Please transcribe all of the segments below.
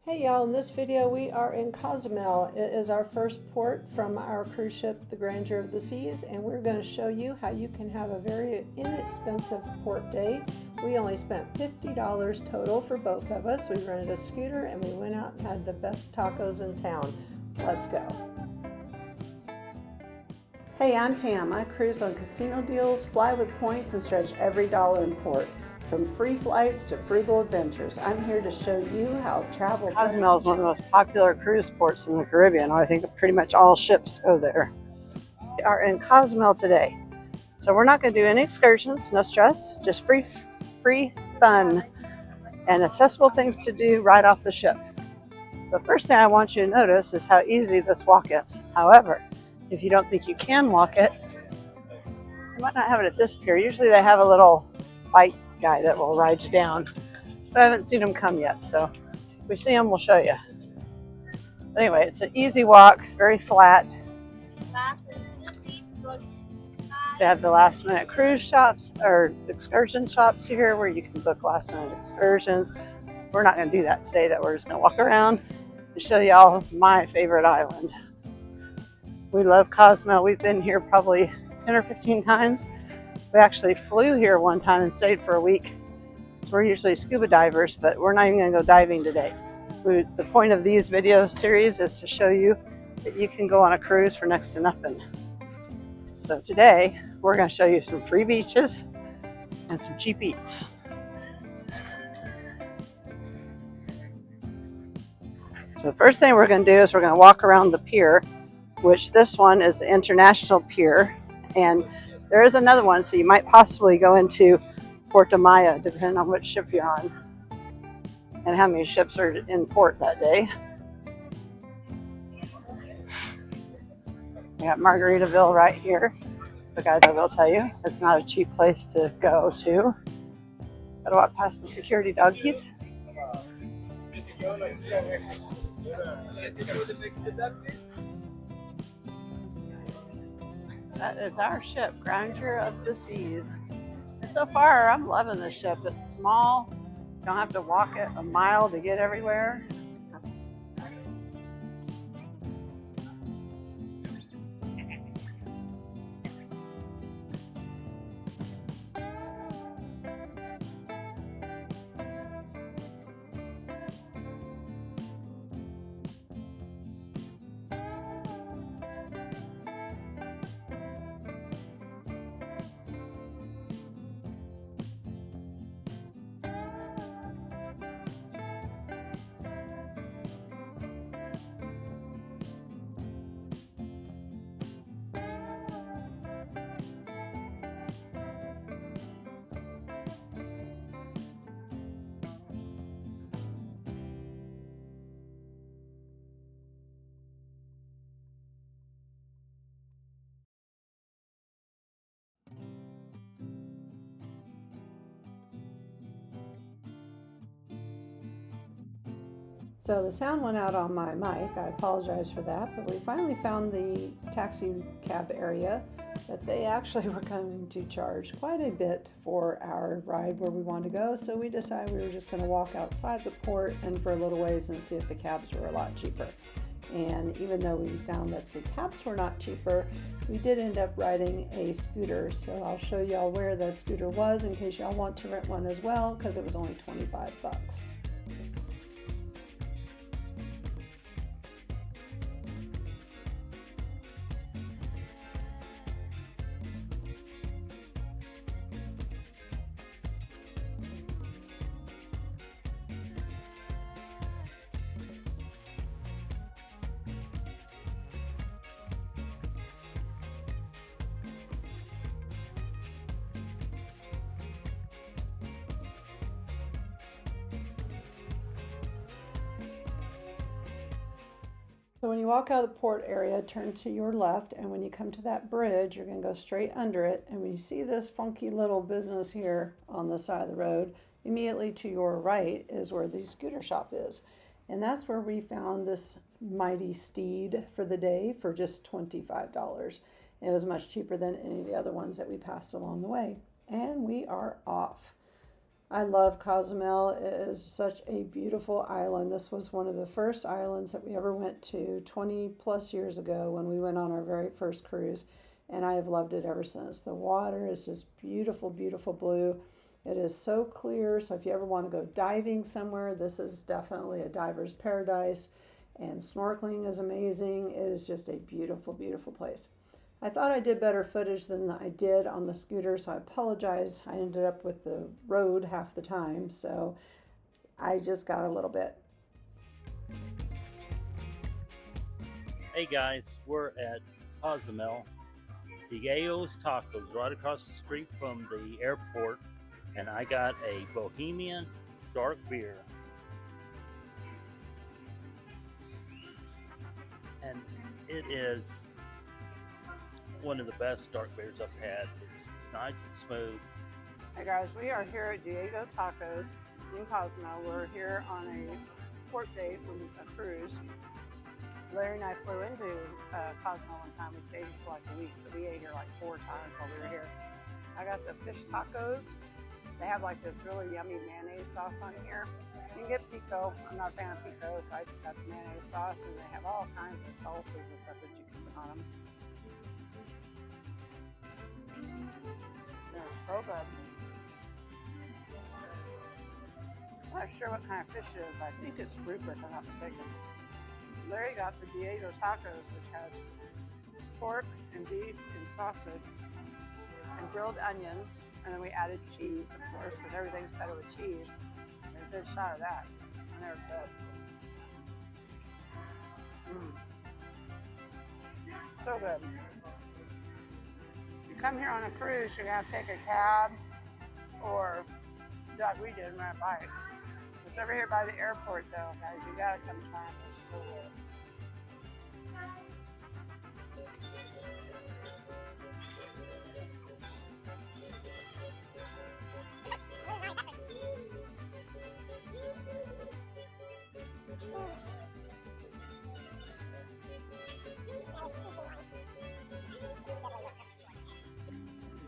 Hey y'all, in this video we are in Cozumel. It is our first port from our cruise ship, the Grandeur of the Seas, and we're going to show you how you can have a very inexpensive port day. We only spent $50 total for both of us. We rented a scooter and we went out and had the best tacos in town. Let's go. Hey, I'm Pam. I cruise on casino deals, fly with points, and stretch every dollar in port. From free flights to frugal adventures, I'm here to show you how travel. Cozumel is one of the most popular cruise ports in the Caribbean. I think pretty much all ships go there. We are in Cozumel today. So we're not going to do any excursions, no stress, just free fun and accessible things to do right off the ship. So first thing I want you to notice is how easy this walk is. However, if you don't think you can walk it, you might not have it at this pier. Usually they have a little bike guy that will ride you down. But I haven't seen them come yet, so if we see them, we'll show you. Anyway, it's an easy walk, very flat. They have the last minute cruise shops or excursion shops here where you can book last minute excursions. We're not going to do that today, that we're just going to walk around and show y'all my favorite island. We love Cozumel. We've been here probably 10 or 15 times. We actually flew here one time and stayed for a week. So we're usually scuba divers, but we're not even going to go diving today. The point of these video series is to show you that you can go on a cruise for next to nothing. So today we're going to show you some free beaches and some cheap eats. So the first thing we're going to do is we're going to walk around the pier, which this one is the International Pier, and there is another one, so you might possibly go into Puerto Maya, depending on which ship you're on and how many ships are in port that day. We got Margaritaville right here. But guys, I will tell you, it's not a cheap place to go to. Gotta walk past the security doggies. That is our ship, Grandeur of the Seas. And so far, I'm loving this ship. It's small. You don't have to walk it a mile to get everywhere. So the sound went out on my mic. I apologize for that, but we finally found the taxi cab area that they actually were going to charge quite a bit for our ride where we wanted to go. So we decided we were just going to walk outside the port and for a little ways and see if the cabs were a lot cheaper. And even though we found that the cabs were not cheaper, we did end up riding a scooter. So I'll show y'all where the scooter was in case y'all want to rent one as well, because it was only 25 bucks. So when you walk out of the port area, turn to your left, and when you come to that bridge, you're going to go straight under it. And when you see this funky little business here on the side of the road, immediately to your right is where the scooter shop is. And that's where we found this mighty steed for the day for just $25. It was much cheaper than any of the other ones that we passed along the way. And we are off. I love Cozumel. It is such a beautiful island. This was one of the first islands that we ever went to 20 plus years ago when we went on our very first cruise, and I have loved it ever since. The water is just beautiful, beautiful blue. It is so clear, so if you ever want to go diving somewhere, this is definitely a diver's paradise, and snorkeling is amazing. It is just a beautiful, beautiful place. I thought I did better footage than I did on the scooter, so I apologize. I ended up with the road half the time, so I just got a little bit. Hey guys, we're at Cozumel, Diego's Tacos, right across the street from the airport, and I got a Bohemian dark beer. And it is one of the best dark beers I've had. It's nice and smooth. Hey guys, we are here at Diego's Tacos in Cozumel. We're here on a port day from a cruise. Larry and I flew into Cozumel one time. We stayed here for like a week, so we ate here like 4 times while we were here. I got the fish tacos. They have like this really yummy mayonnaise sauce on here. You can get pico. I'm not a fan of pico, so I just got the mayonnaise sauce, and they have all kinds of salsas and stuff that you can put on them. They're so good. I'm not sure what kind of fish it is. I think it's grouper, if I'm not mistaken. Larry got the Diego tacos, which has pork and beef and sausage and grilled onions, and then we added cheese, of course, because everything's better with cheese. There's a good shot of that, and they're good. So good. If you come here on a cruise, you're gonna have to take a cab, or like we did, rent a bike. It's over here by the airport, though, guys. You gotta come try it. It's so good.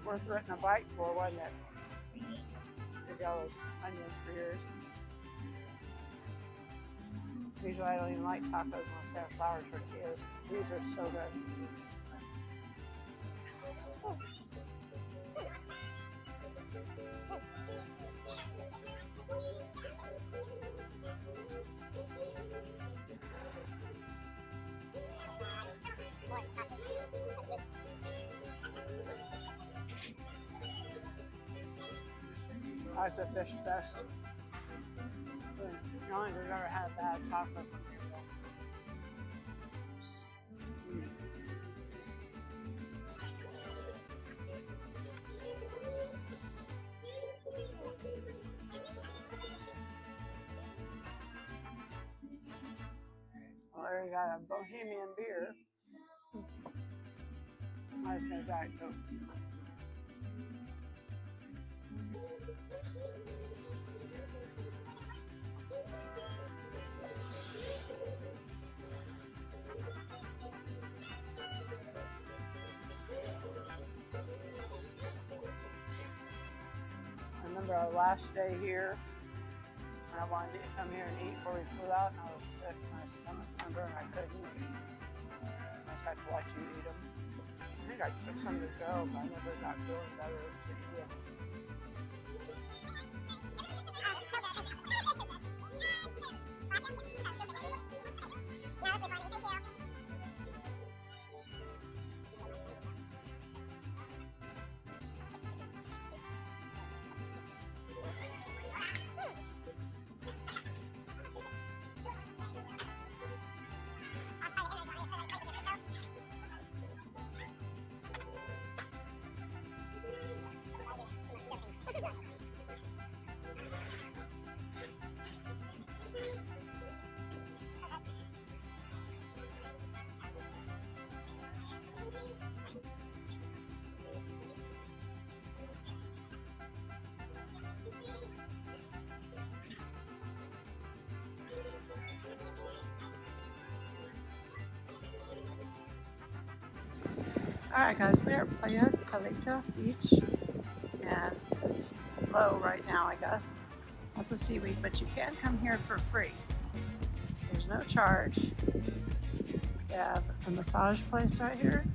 Worth renting a bike for, wasn't it? Maybe all those onions for yours. Usually I don't even like tacos unless they have flour tortillas. These are so good. I like the fish best. I don't think we've ever had a bad taco from here. Well, there we got a Bohemian beer. I just got a Diet Coke. I remember our last day here, and I wanted to come here and eat before we flew out, and I was sick, my stomach remember, and I couldn't eat. I just got to watch you eat them. I think I took some to go, but I never got feeling better to eat them. Alright guys, we're at Playa Caleta Beach, and it's low right now, I guess. Lots of seaweed, but you can come here for free. There's no charge. They have a massage place right here.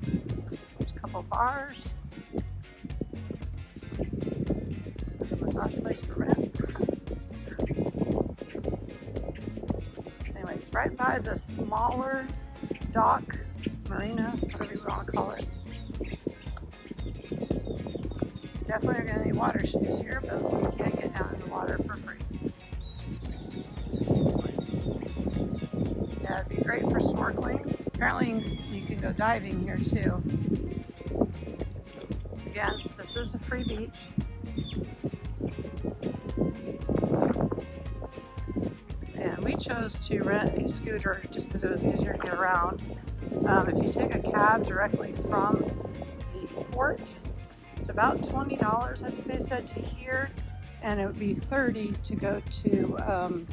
There's a couple bars. There's a massage place for rent. Anyway, it's right by the smaller dock, marina, whatever you want to call it. Definitely are going to need water shoes here, but you can get down in the water for free. Yeah, it'd be great for snorkeling. Apparently you can go diving here too. So again, this is a free beach. And we chose to rent a scooter just because it was easier to get around. If you take a cab directly from the port, it's about $20, I think they said, to here, and it would be $30 to go to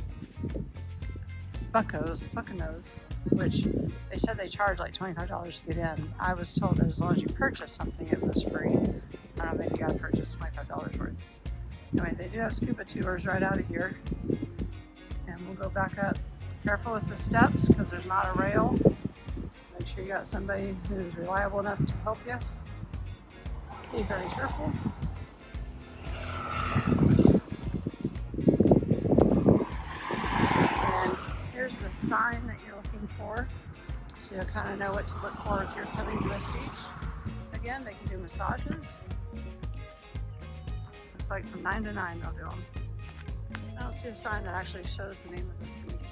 Buccanos, which they said they charge like $25 to get in. I was told that as long as you purchase something, it was free. I don't know, maybe you got to purchase $25 worth. Anyway, they do have scuba tours right out of here, and we'll go back up. Careful with the steps because there's not a rail. Make sure you got somebody who's reliable enough to help you. Be very careful. And here's the sign that you're looking for, so you'll kind of know what to look for if you're coming to this beach. Again, they can do massages. Looks like from 9 to 9 they'll do them. I don't see a sign that actually shows the name of this beach.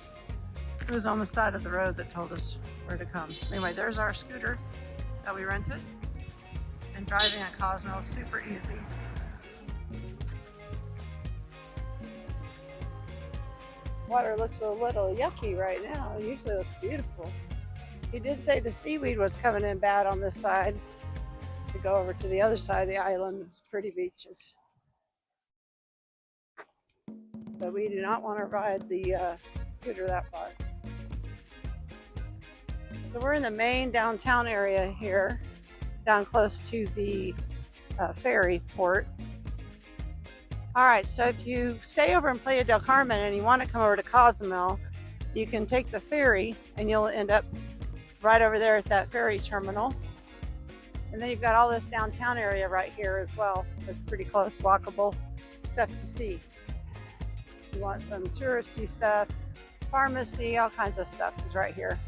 It was on the side of the road that told us where to come. Anyway, there's our scooter that we rented. And driving at Cozumel is super easy. Water looks a little yucky right now. It usually looks beautiful. He did say the seaweed was coming in bad on this side. To go over to the other side of the island, it's pretty beaches. But we do not want to ride the scooter that far. So we're in the main downtown area here, down close to the ferry port. All right, so if you stay over in Playa del Carmen and you want to come over to Cozumel, you can take the ferry and you'll end up right over there at that ferry terminal. And then you've got all this downtown area right here as well. It's pretty close, walkable stuff to see. If you want some touristy stuff, pharmacy, all kinds of stuff is right here.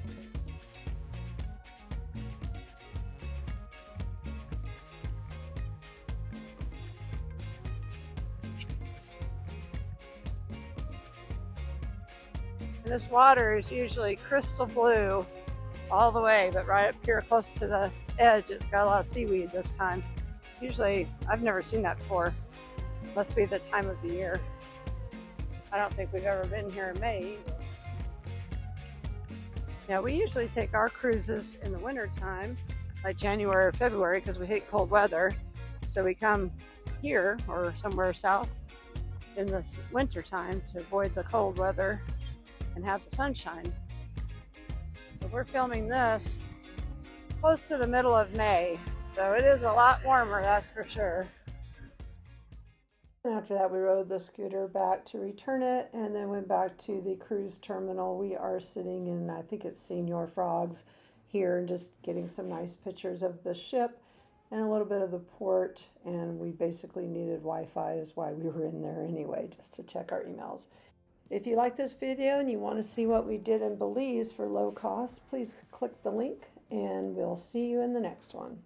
And this water is usually crystal blue all the way, but right up here close to the edge, it's got a lot of seaweed this time. Usually, I've never seen that before. Must be the time of the year. I don't think we've ever been here in May either. Yeah, we usually take our cruises in the winter time, like January or February, because we hate cold weather. So we come here or somewhere south in this winter time to avoid the cold weather and have the sunshine. But we're filming this close to the middle of May, so it is a lot warmer, that's for sure. And after that, we rode the scooter back to return it and then went back to the cruise terminal. We are sitting in, I think it's Senior Frogs here, and just getting some nice pictures of the ship and a little bit of the port. And we basically needed Wi-Fi, is why we were in there anyway, just to check our emails. If you like this video and you want to see what we did in Belize for low cost, please click the link and we'll see you in the next one.